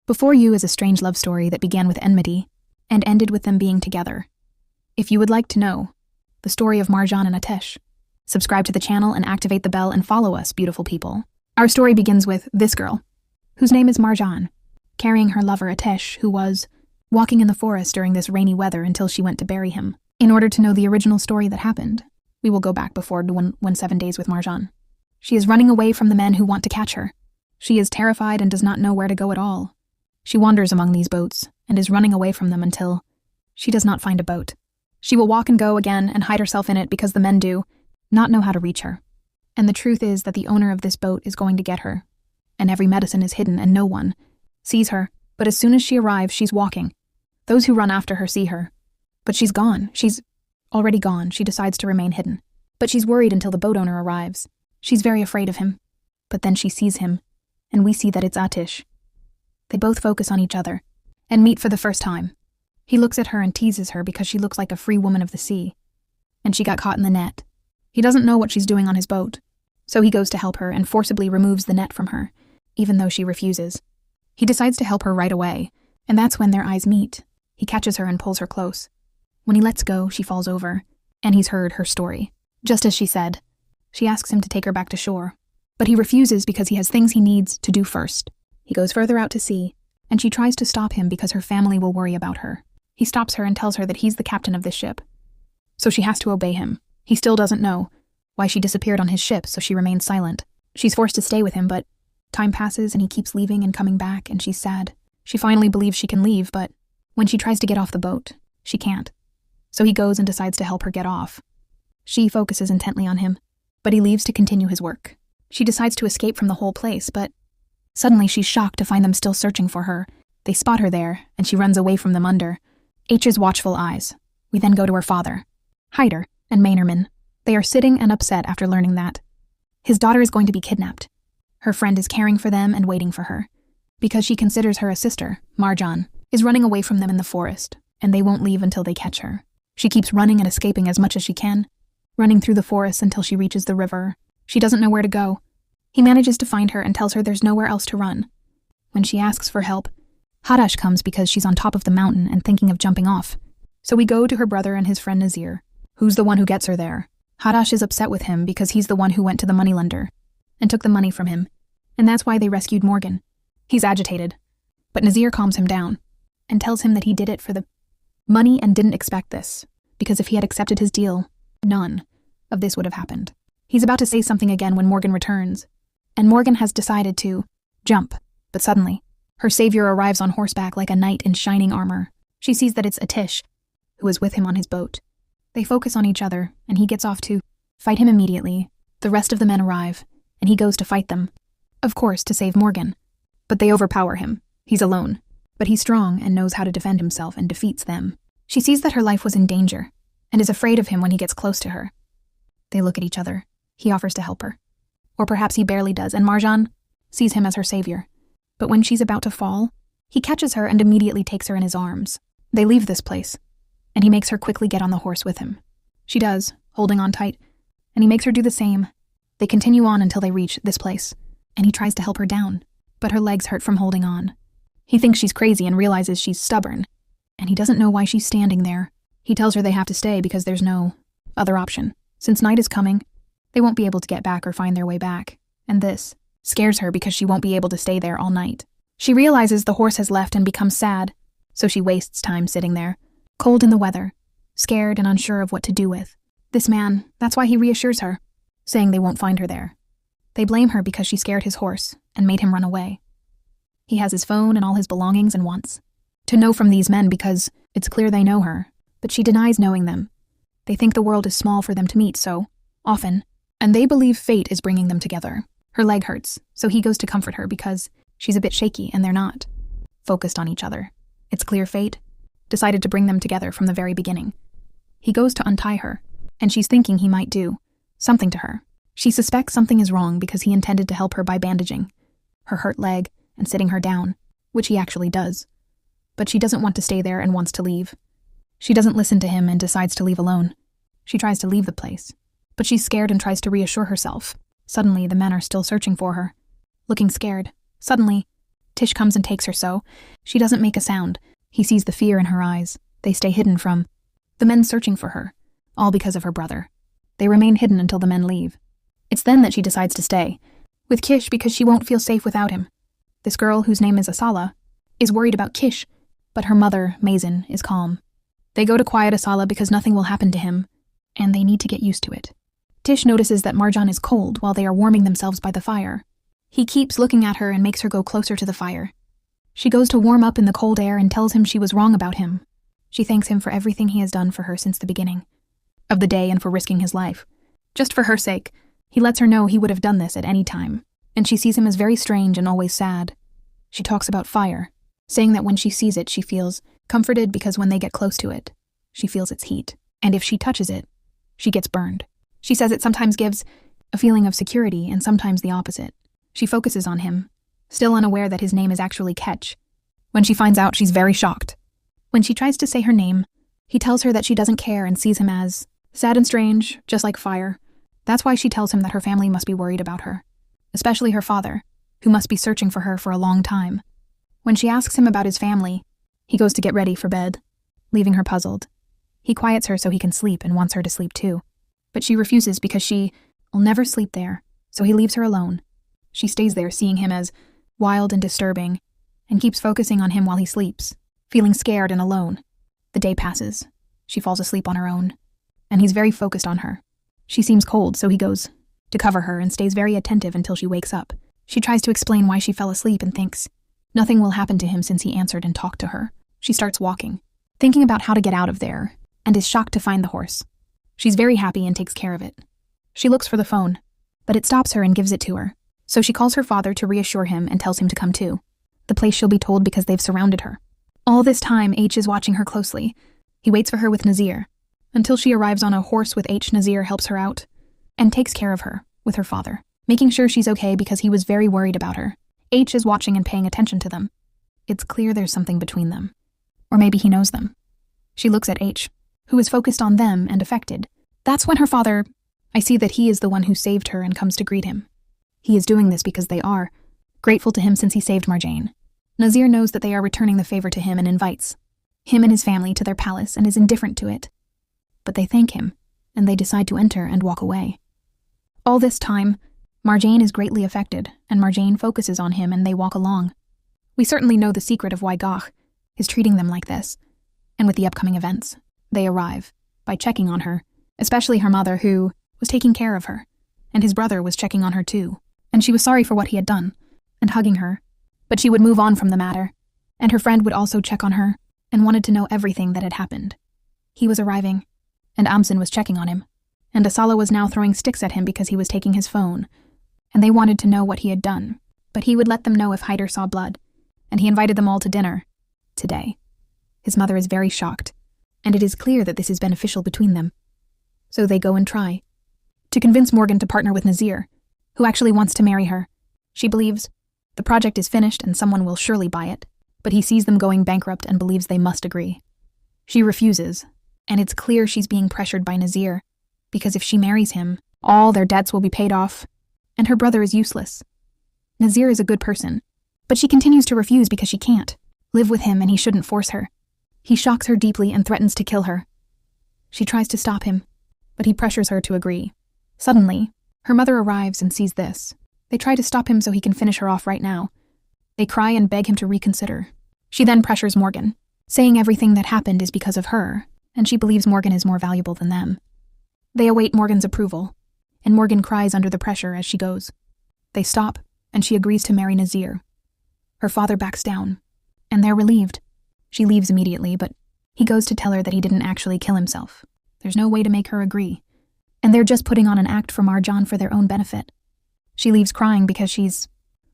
Before You is a strange love story that began with enmity and ended with them being together. If you would like to know the story of Marjan and Atesh, subscribe to the channel and activate the bell and follow us, beautiful people. Our story begins with this girl, whose name is Marjan, carrying her lover Atesh, who was walking in the forest during this rainy weather until she went to bury him. In order to know the original story that happened, we will go back before 7 days with Marjan. She is running away from the men who want to catch her. She is terrified and does not know where to go at all. She wanders among these boats and is running away from them until she does not find a boat. She will walk and go again and hide herself in it because the men do not know how to reach her. And the truth is that the owner of this boat is going to get her, and every medicine is hidden and no one sees her. But as soon as she arrives, she's walking. Those who run after her see her. But she's gone. She's already gone. She decides to remain hidden. But she's worried until the boat owner arrives. She's very afraid of him. But then she sees him, and we see that it's Atesh. They both focus on each other and meet for the first time. He looks at her and teases her because she looks like a free woman of the sea, and she got caught in the net. He doesn't know what she's doing on his boat, so he goes to help her and forcibly removes the net from her, even though she refuses. He decides to help her right away, and that's when their eyes meet. He catches her and pulls her close. When he lets go, she falls over, and he's heard her story. Just as she said, she asks him to take her back to shore, but he refuses because he has things he needs to do first. He goes further out to sea, and she tries to stop him because her family will worry about her. He stops her and tells her that he's the captain of this ship, so she has to obey him. He still doesn't know why she disappeared on his ship, so she remains silent. She's forced to stay with him, but time passes and he keeps leaving and coming back, and she's sad. She finally believes she can leave, but when she tries to get off the boat, she can't. So he goes and decides to help her get off. She focuses intently on him, but he leaves to continue his work. She decides to escape from the whole place, but suddenly she's shocked to find them still searching for her. They spot her there, and she runs away from them under H's watchful eyes. We then go to her father, Hyder, and Mainerman. They are sitting and upset after learning that his daughter is going to be kidnapped. Her friend is caring for them and waiting for her, because she considers her a sister. Marjan is running away from them in the forest, and they won't leave until they catch her. She keeps running and escaping as much as she can, running through the forest until she reaches the river. She doesn't know where to go. He manages to find her and tells her there's nowhere else to run. When she asks for help, Hadash comes because she's on top of the mountain and thinking of jumping off. So we go to her brother and his friend Nazir, who's the one who gets her there. Hadash is upset with him because he's the one who went to the moneylender and took the money from him, and that's why they rescued Morgan. He's agitated, but Nazir calms him down and tells him that he did it for the money and didn't expect this, because if he had accepted his deal, none of this would have happened. He's about to say something again when Morgan returns, and Morgan has decided to jump, but suddenly, her savior arrives on horseback like a knight in shining armor. She sees that it's Atesh, who is with him on his boat. They focus on each other, and he gets off to fight him immediately. The rest of the men arrive, and he goes to fight them. Of course, to save Morgan. But they overpower him. He's alone. But he's strong and knows how to defend himself and defeats them. She sees that her life was in danger, and is afraid of him when he gets close to her. They look at each other. He offers to help her. Or perhaps he barely does, and Marjan sees him as her savior. But when she's about to fall, he catches her and immediately takes her in his arms. They leave this place, and he makes her quickly get on the horse with him. She does, holding on tight, and he makes her do the same. They continue on until they reach this place, and he tries to help her down, but her legs hurt from holding on. He thinks she's crazy and realizes she's stubborn, and he doesn't know why she's standing there. He tells her they have to stay because there's no other option. Since night is coming, they won't be able to get back or find their way back, and this scares her because she won't be able to stay there all night. She realizes the horse has left and becomes sad, so she wastes time sitting there, cold in the weather, scared and unsure of what to do with. This man, that's why he reassures her, saying they won't find her there. They blame her because she scared his horse and made him run away. He has his phone and all his belongings and wants to know from these men because it's clear they know her, but she denies knowing them. They think the world is small for them to meet so often, and they believe fate is bringing them together. Her leg hurts, so he goes to comfort her because she's a bit shaky and they're not focused on each other. It's clear fate decided to bring them together from the very beginning. He goes to untie her, and she's thinking he might do something to her. She suspects something is wrong because he intended to help her by bandaging her hurt leg and sitting her down, which he actually does. But she doesn't want to stay there and wants to leave. She doesn't listen to him and decides to leave alone. She tries to leave the place, but she's scared and tries to reassure herself. Suddenly, the men are still searching for her. Looking scared, suddenly, Tish comes and takes her so. She doesn't make a sound. He sees the fear in her eyes. They stay hidden from the men searching for her, all because of her brother. They remain hidden until the men leave. It's then that she decides to stay with Kish because she won't feel safe without him. This girl, whose name is Asala, is worried about Kish, but her mother, Mazin, is calm. They go to quiet Asala because nothing will happen to him, and they need to get used to it. Tish notices that Marjan is cold while they are warming themselves by the fire. He keeps looking at her and makes her go closer to the fire. She goes to warm up in the cold air and tells him she was wrong about him. She thanks him for everything he has done for her since the beginning of the day and for risking his life. Just for her sake, he lets her know he would have done this at any time, and she sees him as very strange and always sad. She talks about fire, saying that when she sees it, she feels comforted because when they get close to it, she feels its heat, and if she touches it, she gets burned. She says it sometimes gives a feeling of security and sometimes the opposite. She focuses on him, still unaware that his name is actually Ketch. When she finds out, she's very shocked. When she tries to say her name, he tells her that she doesn't care and sees him as sad and strange, just like fire. That's why she tells him that her family must be worried about her, especially her father, who must be searching for her for a long time. When she asks him about his family, he goes to get ready for bed, leaving her puzzled. He quiets her so he can sleep and wants her to sleep too, but she refuses because she will never sleep there, so he leaves her alone. She stays there seeing him as wild and disturbing, and keeps focusing on him while he sleeps, feeling scared and alone. The day passes. She falls asleep on her own, and he's very focused on her. She seems cold, so he goes to cover her and stays very attentive until she wakes up. She tries to explain why she fell asleep and thinks nothing will happen to him since he answered and talked to her. She starts walking, thinking about how to get out of there, and is shocked to find the horse. She's very happy and takes care of it. She looks for the phone, but it stops her and gives it to her. So she calls her father to reassure him and tells him to come too. The place she'll be told because they've surrounded her. All this time, H is watching her closely. He waits for her with Nazir, until she arrives on a horse with H. Nazir helps her out, and takes care of her, with her father, making sure she's okay because he was very worried about her. H is watching and paying attention to them. It's clear there's something between them. Or maybe he knows them. She looks at H, who is focused on them and affected. That's when her father, I see that he is the one who saved her and comes to greet him. He is doing this because they are grateful to him since he saved Marjane. Nazir knows that they are returning the favor to him and invites him and his family to their palace and is indifferent to it. But they thank him, and they decide to enter and walk away. All this time, Marjane is greatly affected, and Marjane focuses on him and they walk along. We certainly know the secret of why Gach is treating them like this, and with the upcoming events, they arrive by checking on her, especially her mother who was taking care of her, and his brother was checking on her too, and she was sorry for what he had done, and hugging her, but she would move on from the matter, and her friend would also check on her, and wanted to know everything that had happened. He was arriving, and Amsen was checking on him, and Asala was now throwing sticks at him because he was taking his phone, and they wanted to know what he had done, but he would let them know if Hyder saw blood, and he invited them all to dinner, today. His mother is very shocked, and it is clear that this is beneficial between them. So they go and try to convince Morgan to partner with Nazir, who actually wants to marry her. She believes the project is finished and someone will surely buy it, but he sees them going bankrupt and believes they must agree. She refuses, and it's clear she's being pressured by Nazir, because if she marries him, all their debts will be paid off, and her brother is useless. Nazir is a good person, but she continues to refuse because she can't live with him and he shouldn't force her. He shocks her deeply and threatens to kill her. She tries to stop him, but he pressures her to agree. Suddenly, her mother arrives and sees this. They try to stop him so he can finish her off right now. They cry and beg him to reconsider. She then pressures Morgan, saying everything that happened is because of her, and she believes Morgan is more valuable than them. They await Morgan's approval, and Morgan cries under the pressure as she goes. They stop, and she agrees to marry Nazir. Her father backs down, and they're relieved. She leaves immediately, but he goes to tell her that he didn't actually kill himself. There's no way to make her agree, and they're just putting on an act for Marjan for their own benefit. She leaves crying because she's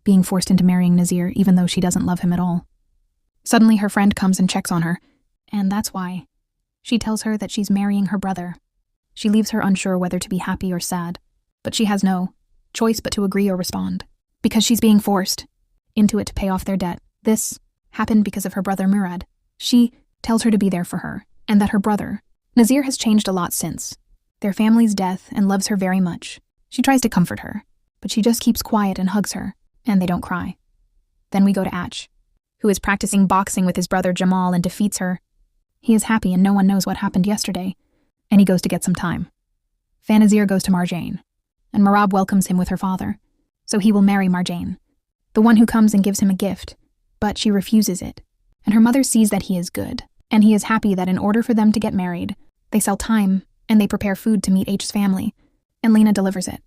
being forced into marrying Nazir even though she doesn't love him at all. Suddenly her friend comes and checks on her, and that's why. She tells her that she's marrying her brother. She leaves her unsure whether to be happy or sad, but she has no choice but to agree or respond, because she's being forced into it to pay off their debt. This happened because of her brother Murad. She tells her to be there for her, and that her brother, Nazir, has changed a lot since their family's death and loves her very much. She tries to comfort her, but she just keeps quiet and hugs her, and they don't cry. Then we go to Ach, who is practicing boxing with his brother Jamal and defeats her. He is happy and no one knows what happened yesterday, and he goes to get some time. Fanazir goes to Marjane, and Marab welcomes him with her father, so he will marry Marjane, the one who comes and gives him a gift, but she refuses it, and her mother sees that he is good, and he is happy that in order for them to get married, they sell time, and they prepare food to meet H's family, and Lena delivers it.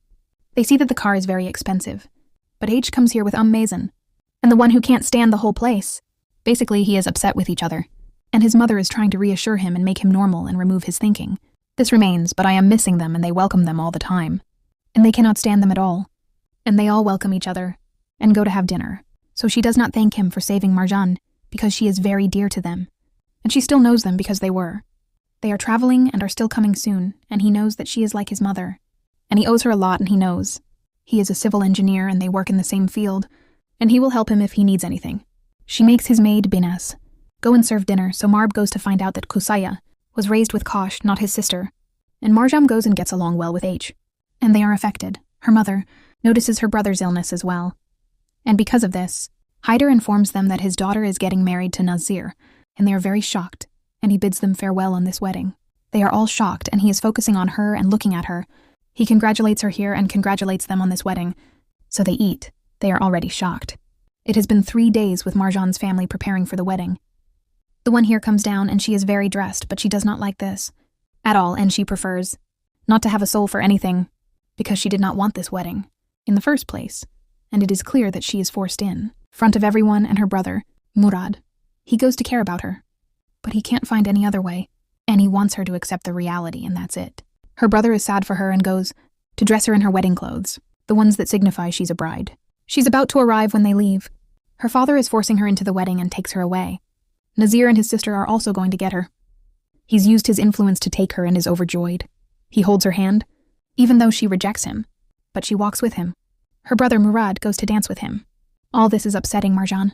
They see that the car is very expensive, but H comes here with Mason, and the one who can't stand the whole place. Basically, he is upset with each other, and his mother is trying to reassure him and make him normal and remove his thinking. This remains, but I am missing them and they welcome them all the time. And they cannot stand them at all. And they all welcome each other, and go to have dinner. So she does not thank him for saving Marjan, because she is very dear to them. And she still knows them because they were. They are traveling and are still coming soon, and he knows that she is like his mother. And he owes her a lot and he knows. He is a civil engineer and they work in the same field, and he will help him if he needs anything. She makes his maid, Binas, go and serve dinner, so Marb goes to find out that Kusaya was raised with Kosh, not his sister. And Marjam goes and gets along well with H. And they are affected. Her mother notices her brother's illness as well. And because of this, Hyder informs them that his daughter is getting married to Nazir, and they are very shocked, and he bids them farewell on this wedding. They are all shocked, and he is focusing on her and looking at her. He congratulates her here and congratulates them on this wedding. So they eat. They are already shocked. It has been 3 days with Marjan's family preparing for the wedding. The one here comes down and she is very dressed, but she does not like this at all, and she prefers not to have a soul for anything because she did not want this wedding in the first place, and it is clear that she is forced in front of everyone and her brother, Murad. He goes to care about her, but he can't find any other way, and he wants her to accept the reality, and that's it. Her brother is sad for her and goes to dress her in her wedding clothes, the ones that signify she's a bride. She's about to arrive when they leave. Her father is forcing her into the wedding and takes her away. Nazir and his sister are also going to get her. He's used his influence to take her and is overjoyed. He holds her hand, even though she rejects him, but she walks with him. Her brother Murad goes to dance with him. All this is upsetting Marjan.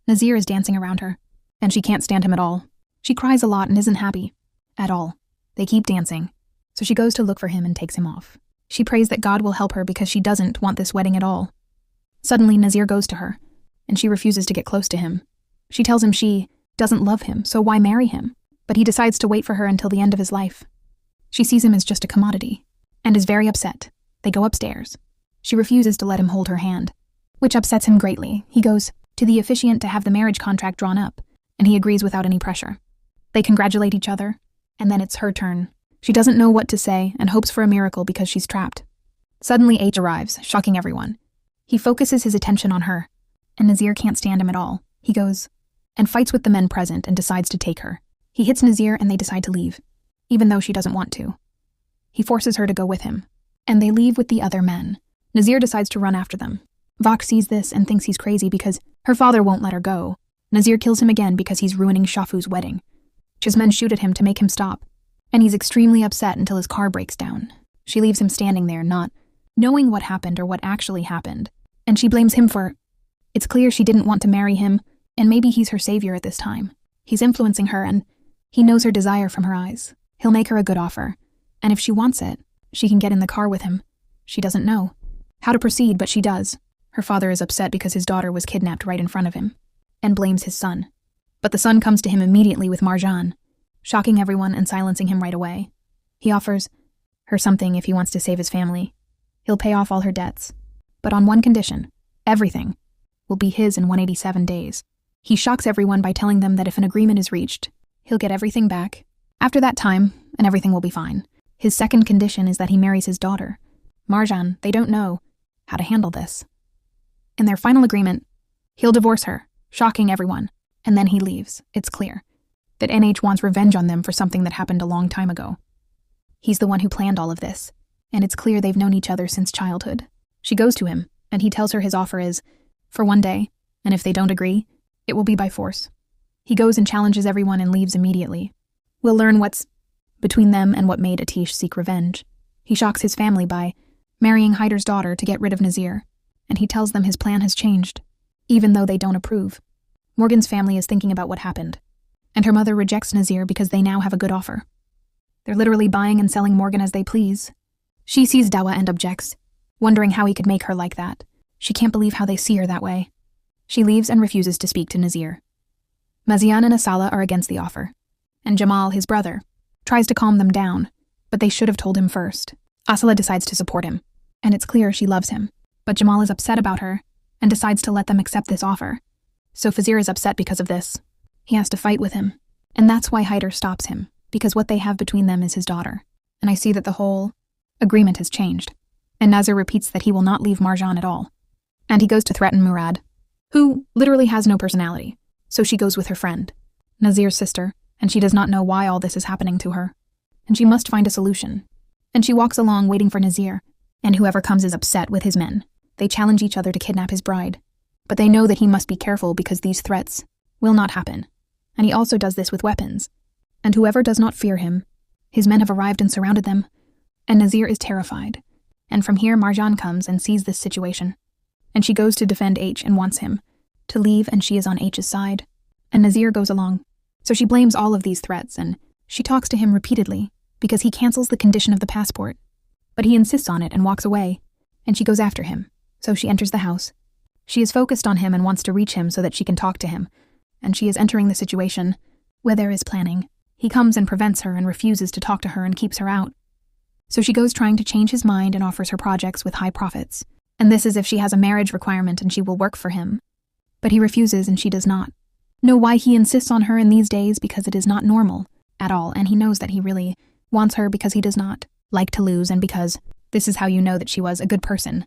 Nazir is dancing around her, and she can't stand him at all. She cries a lot and isn't happy at all. They keep dancing, so she goes to look for him and takes him off. She prays that God will help her because she doesn't want this wedding at all. Suddenly, Nazir goes to her, and she refuses to get close to him. She tells him she doesn't love him, so why marry him? But he decides to wait for her until the end of his life. She sees him as just a commodity, and is very upset. They go upstairs. She refuses to let him hold her hand, which upsets him greatly. He goes to the officiant to have the marriage contract drawn up, and he agrees without any pressure. They congratulate each other, and then it's her turn. She doesn't know what to say and hopes for a miracle because she's trapped. Suddenly H arrives, shocking everyone. He focuses his attention on her, and Nazir can't stand him at all. He goes and fights with the men present and decides to take her. He hits Nazir and they decide to leave, even though she doesn't want to. He forces her to go with him, and they leave with the other men. Nazir decides to run after them. Vok sees this and thinks he's crazy because her father won't let her go. Nazir kills him again because he's ruining Shafu's wedding. His men shoot at him to make him stop, and he's extremely upset until his car breaks down. She leaves him standing there, not knowing what happened or what actually happened, and she blames him for... It's clear she didn't want to marry him, and maybe he's her savior at this time. He's influencing her, and he knows her desire from her eyes. He'll make her a good offer, and if she wants it, she can get in the car with him. She doesn't know how to proceed, but she does. Her father is upset because his daughter was kidnapped right in front of him, and blames his son. But the son comes to him immediately with Marjan, shocking everyone and silencing him right away. He offers her something if he wants to save his family. He'll pay off all her debts, but on one condition: everything will be his in 187 days. He shocks everyone by telling them that if an agreement is reached, he'll get everything back after that time, and everything will be fine. His second condition is that he marries his daughter. Marjan, they don't know how to handle this. In their final agreement, he'll divorce her, shocking everyone, and then he leaves. It's clear that NH wants revenge on them for something that happened a long time ago. He's the one who planned all of this, and it's clear they've known each other since childhood. She goes to him, and he tells her his offer is for 1 day, and if they don't agree, it will be by force. He goes and challenges everyone and leaves immediately. We'll learn what's between them and what made Atish seek revenge. He shocks his family by marrying Hyder's daughter to get rid of Nazir, and he tells them his plan has changed, even though they don't approve. Morgan's family is thinking about what happened, and her mother rejects Nazir because they now have a good offer. They're literally buying and selling Morgan as they please. She sees Dawa and objects, wondering how he could make her like that. She can't believe how they see her that way. She leaves and refuses to speak to Nazir. Mazian and Asala are against the offer, and Jamal, his brother, tries to calm them down, but they should have told him first. Asala decides to support him, and it's clear she loves him, but Jamal is upset about her and decides to let them accept this offer. So Fazir is upset because of this. He has to fight with him, and that's why Hyder stops him, because what they have between them is his daughter. And I see that the whole agreement has changed, and Nazir repeats that he will not leave Marjan at all. And he goes to threaten Murad, who literally has no personality, so she goes with her friend, Nazir's sister, and she does not know why all this is happening to her. And she must find a solution. And she walks along waiting for Nazir, and whoever comes is upset with his men. They challenge each other to kidnap his bride, but they know that he must be careful because these threats will not happen. And he also does this with weapons. And whoever does not fear him, his men have arrived and surrounded them, and Nazir is terrified. And from here Marjan comes and sees this situation. And she goes to defend H and wants him to leave, and she is on H's side. And Nazir goes along. So she blames all of these threats, and she talks to him repeatedly because he cancels the condition of the passport. But he insists on it and walks away, and she goes after him. So she enters the house. She is focused on him and wants to reach him so that she can talk to him. And she is entering the situation where there is planning. He comes and prevents her and refuses to talk to her and keeps her out. So she goes trying to change his mind and offers her projects with high profits. And this is if she has a marriage requirement and she will work for him. But he refuses and she does not. Know why he insists on her in these days, because it is not normal at all, and he knows that he really wants her because he does not like to lose, and because this is how you know that she was a good person.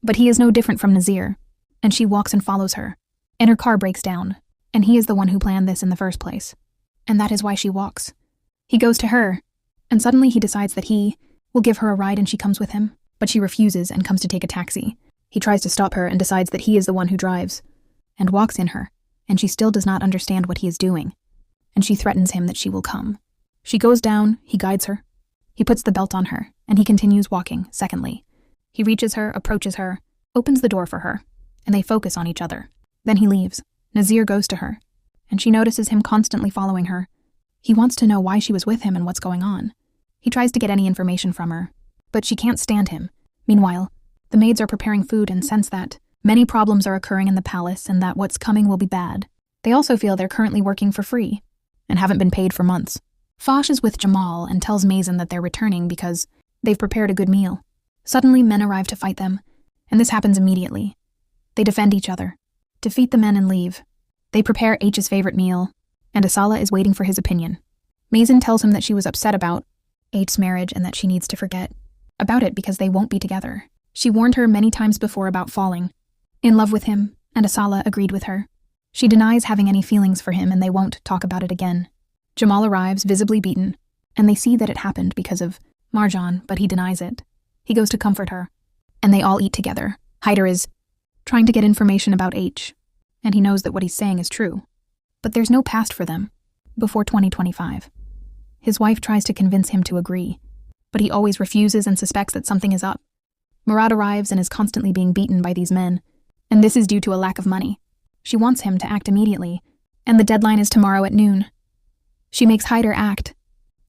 But he is no different from Nazir, and she walks and follows her, and her car breaks down, and he is the one who planned this in the first place. And that is why she walks. He goes to her, and suddenly he decides that he will give her a ride and she comes with him, but she refuses and comes to take a taxi. He tries to stop her and decides that he is the one who drives, and walks in her, and she still does not understand what he is doing, and she threatens him that she will come. She goes down, he guides her. He puts the belt on her, and he continues walking, secondly. He reaches her, approaches her, opens the door for her, and they focus on each other. Then he leaves. Nazir goes to her, and she notices him constantly following her. He wants to know why she was with him and what's going on. He tries to get any information from her, but she can't stand him. Meanwhile, the maids are preparing food and sense that many problems are occurring in the palace and that what's coming will be bad. They also feel they're currently working for free and haven't been paid for months. Foch is with Jamal and tells Mazen that they're returning because they've prepared a good meal. Suddenly, men arrive to fight them, and this happens immediately. They defend each other, defeat the men and leave. They prepare H's favorite meal, and Asala is waiting for his opinion. Mazen tells him that she was upset about H's marriage and that she needs to forget about it because they won't be together. She warned her many times before about falling in love with him, and Asala agreed with her. She denies having any feelings for him and they won't talk about it again. Jamal arrives, visibly beaten, and they see that it happened because of Marjan, but he denies it. He goes to comfort her, and they all eat together. Hyder is trying to get information about H, and he knows that what he's saying is true. But there's no past for them before 2025. His wife tries to convince him to agree, but he always refuses and suspects that something is up. Murad arrives and is constantly being beaten by these men, and this is due to a lack of money. She wants him to act immediately, and the deadline is tomorrow at noon. She makes Hyder act,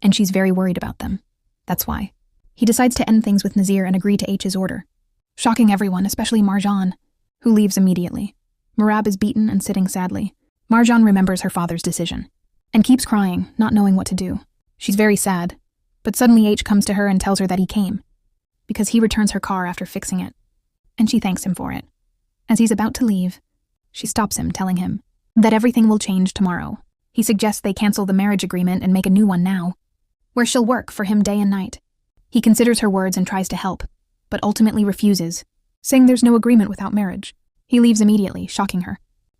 and she's very worried about them. That's why. He decides to end things with Nazir and agree to H's order, shocking everyone, especially Marjan, who leaves immediately. Murad is beaten and sitting sadly. Marjan remembers her father's decision, and keeps crying, not knowing what to do. She's very sad, but suddenly H comes to her and tells her that he came, because he returns her car after fixing it, and she thanks him for it. As he's about to leave, she stops him, telling him that everything will change tomorrow. He suggests they cancel the marriage agreement and make a new one now, where she'll work for him day and night. He considers her words and tries to help, but ultimately refuses, saying there's no agreement without marriage. He leaves immediately, shocking her.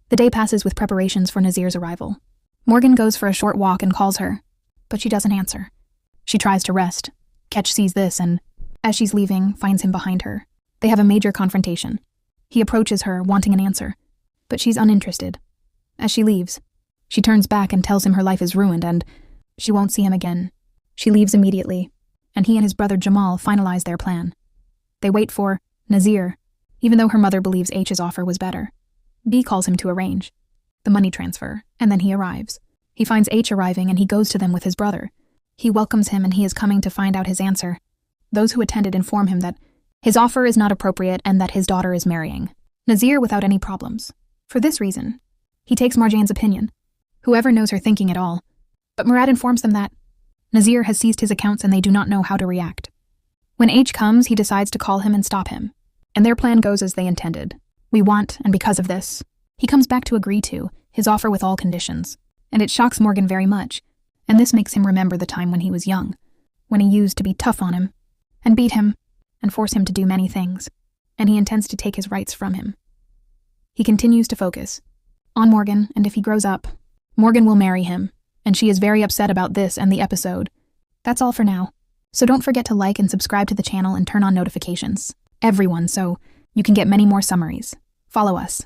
The day passes with preparations for Nazir's arrival. Morgan goes for a short walk and calls her, but she doesn't answer. She tries to rest. Ketch sees this and, as she's leaving, finds him behind her. They have a major confrontation. He approaches her, wanting an answer, but she's uninterested. As she leaves, she turns back and tells him her life is ruined and she won't see him again. She leaves immediately, and he and his brother Jamal finalize their plan. They wait for Nazir, even though her mother believes H's offer was better. B calls him to arrange the money transfer, and then he arrives. He finds H arriving and he goes to them with his brother. He welcomes him and he is coming to find out his answer. Those who attended inform him that his offer is not appropriate and that his daughter is marrying Nazir without any problems. For this reason, he takes Marjane's opinion. Whoever knows her thinking at all. But Murad informs them that Nazir has seized his accounts and they do not know how to react. When H comes, he decides to call him and stop him. And their plan goes as they intended. We want, and because of this, he comes back to agree to his offer with all conditions. And it shocks Morgan very much, and this makes him remember the time when he was young, when he used to be tough on him, and beat him, and force him to do many things, and he intends to take his rights from him. He continues to focus on Morgan, and if he grows up, Morgan will marry him, and she is very upset about this and the episode. That's all for now. So don't forget to like and subscribe to the channel and turn on notifications. Everyone, so you can get many more summaries. Follow us.